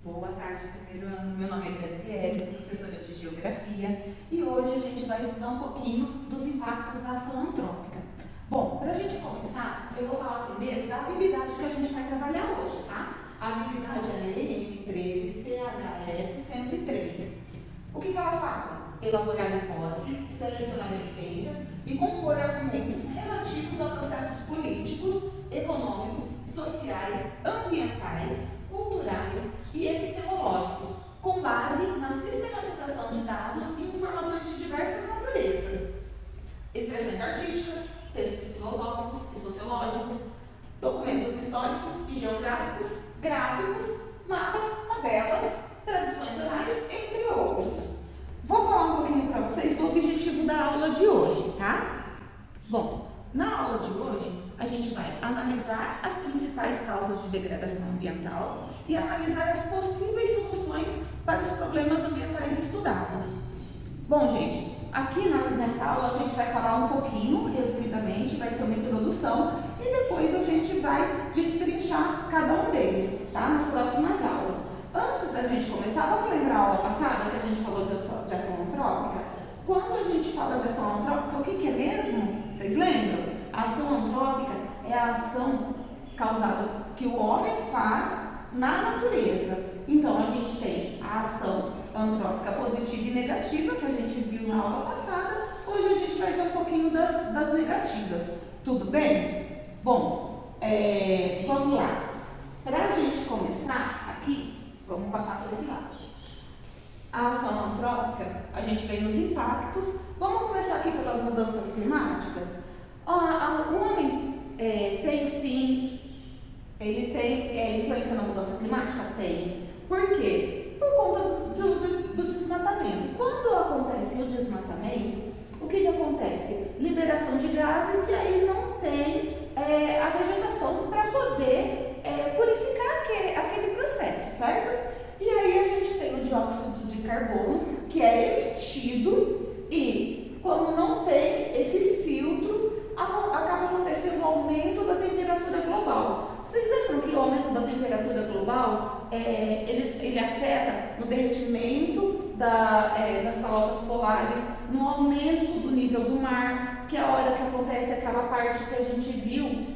Boa tarde, primeiro ano. Meu nome é Graziele, sou professora de Geografia e hoje a gente vai estudar um pouquinho dos impactos da ação antrópica. Bom, para a gente começar, eu vou falar primeiro da habilidade que a gente vai trabalhar hoje, tá? A habilidade é a EM13 CHS 103. O que ela fala? Elaborar hipóteses, selecionar evidências e compor argumentos relativos a processos políticos, econômicos, sociais, ambientais, culturais e epistemológicos, com base na sistematização de dados e informações de diversas naturezas. Expressões artísticas, textos filosóficos e sociológicos, documentos históricos e geográficos, gráficos, mapas, tabelas, traduções orais, entre outros. Vou falar um pouquinho para vocês do objetivo da aula de hoje, tá? Bom, na aula de hoje, a gente vai analisar as principais causas de degradação ambiental e analisar as possíveis soluções para os problemas ambientais estudados. Bom, gente, aqui nessa aula a gente vai falar um pouquinho, resumidamente, vai ser uma introdução e depois a gente vai destrinchar cada um deles, tá? Nas próximas aulas. Antes da gente começar, vamos lembrar a aula passada que a gente falou de ação antrópica? Quando a gente fala de ação antrópica, o que é mesmo? Vocês lembram? A ação antrópica é a ação causada que o homem faz na natureza. Então, a gente tem a ação antrópica positiva e negativa, que a gente viu na aula passada. Hoje a gente vai ver um pouquinho das negativas. Tudo bem? Bom, vamos lá. Para a gente começar aqui, vamos passar para esse lado. A ação antrópica, a gente vem nos impactos. Vamos começar aqui pelas mudanças climáticas. O homem tem sim, ele tem influência na mudança climática? Tem. Por quê? Por conta do desmatamento. Quando acontece o desmatamento, o que acontece? Liberação de gases e aí não tem a vegetação para poder purificar aquele processo, certo? E aí a gente tem o dióxido de carbono, que é emitido e, como não tem esse filtro, acaba acontecendo o aumento da temperatura global. Vocês lembram que o aumento da temperatura global, ele afeta no derretimento das calotas polares, no aumento do nível do mar, que é a hora que acontece aquela parte que a gente viu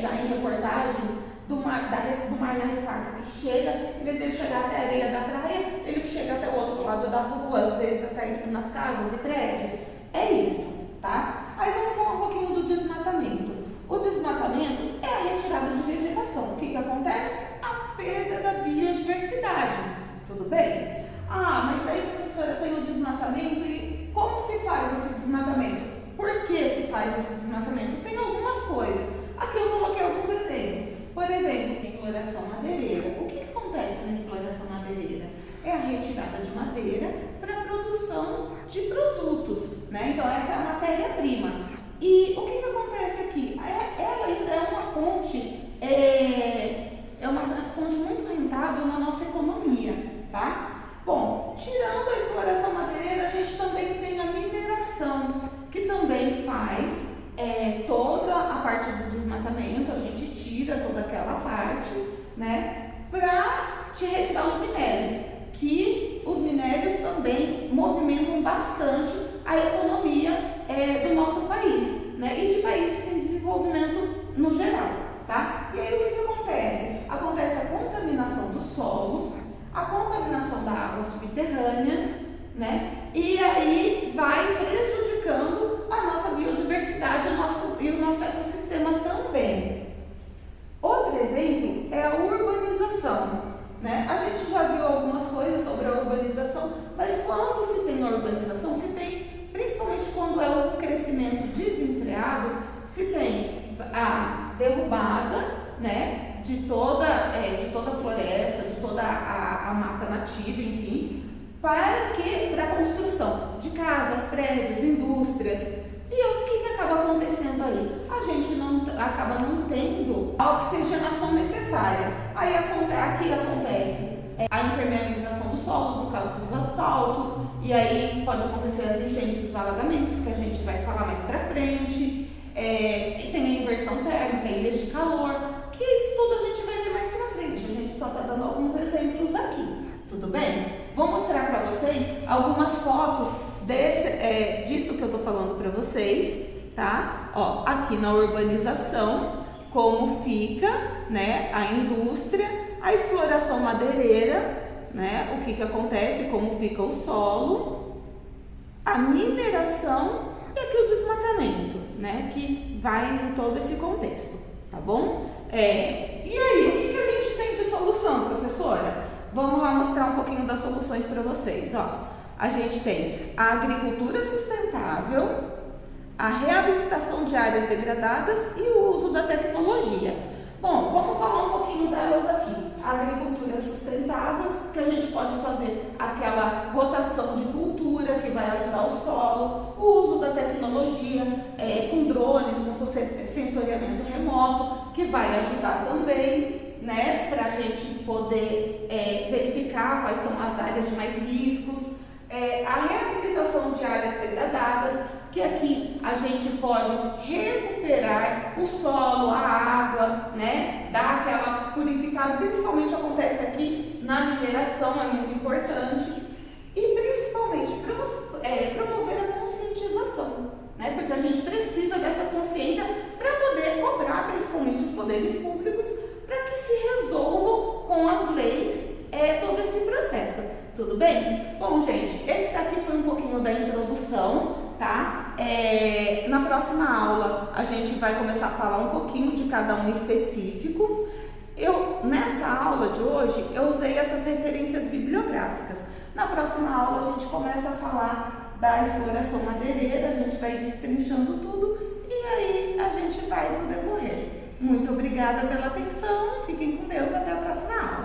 já em reportagens, do mar na ressaca, que chega, em vez de ele chegar até a areia da praia, ele chega até o outro lado da rua, às vezes até nas casas e prédios. É isso, tá? Aí vamos falar um pouquinho do desmatamento. O desmatamento é a retirada de vegetação. O que acontece? A perda da biodiversidade. Tudo bem? Mas aí, professora, tem o desmatamento e como se faz esse desmatamento? Por que se faz esse desmatamento? Tem algumas coisas. Aqui eu coloquei alguns exemplos. Por exemplo, exploração madeireira. O que acontece na exploração madeireira? É a retirada de madeira para a produção de produtos, né? Então, essa é a matéria-prima. E o que acontece aqui? Ela ainda é uma fonte, muito rentável na nossa economia, tá? Bom, tirando a exploração madeireira, a gente também tem a mineração, que também faz toda a parte do desmatamento, a gente tira toda aquela parte, né, para te retirar os minérios, que os minérios também movimentam bastante a economia do nosso país, né, e de países em desenvolvimento no geral, tá? E aí o que acontece? Acontece a contaminação do solo, a contaminação da água subterrânea, né, e aí vai prejudicando a nossa biodiversidade e o nosso ecossistema também. Outro exemplo é a urbanização, né? A gente já viu algumas coisas sobre a urbanização, mas quando se tem a urbanização, principalmente quando é um crescimento desenfreado, se tem a derrubada, né, de toda a floresta, de toda a mata nativa, enfim, para a construção de casas, prédios, indústrias. E o que acaba acontecendo aí? A gente acaba não tendo a oxigenação necessária. Aí aqui acontece a impermeabilização do solo, no caso dos asfaltos, e aí pode acontecer as enchentes, os alagamentos, que a gente vai falar mais pra frente. E tem a inversão térmica, ilhas de calor, que isso tudo a gente vai ver mais pra frente. A gente só está dando alguns exemplos vocês algumas fotos disso que eu estou falando para vocês, tá? Ó, aqui na urbanização, como fica, né, a indústria, a exploração madeireira, né, o que acontece, como fica o solo, a mineração e aqui o desmatamento, né, que vai em todo esse contexto, tá bom? E aí, o que a gente tem de solução, professora? Vamos lá mostrar um pouquinho das soluções para vocês, ó. A gente tem a agricultura sustentável, a reabilitação de áreas degradadas e o uso da tecnologia. Bom, vamos falar um pouquinho delas aqui. A agricultura sustentável, que a gente pode fazer aquela rotação de cultura que vai ajudar o solo, o uso da tecnologia com drones, com sensoriamento remoto, que vai ajudar também, né, para a gente poder verificar quais são as áreas de mais riscos. A reabilitação de áreas degradadas, que aqui a gente pode recuperar o solo, a água, né? Dar aquela purificada, principalmente acontece aqui na mineração, é muito importante. E principalmente promover a conscientização, né? Porque a gente precisa dessa consciência para poder cobrar, principalmente os poderes públicos, para que se resolvam com as leis todo esse processo. Tudo bem? Bom, gente, esse daqui foi um pouquinho da introdução, tá? Na próxima aula a gente vai começar a falar um pouquinho de cada um específico. Nessa aula de hoje, eu usei essas referências bibliográficas. Na próxima aula a gente começa a falar da exploração madeireira, a gente vai destrinchando tudo e aí a gente vai no decorrer. Muito obrigada pela atenção, fiquem com Deus, até a próxima aula.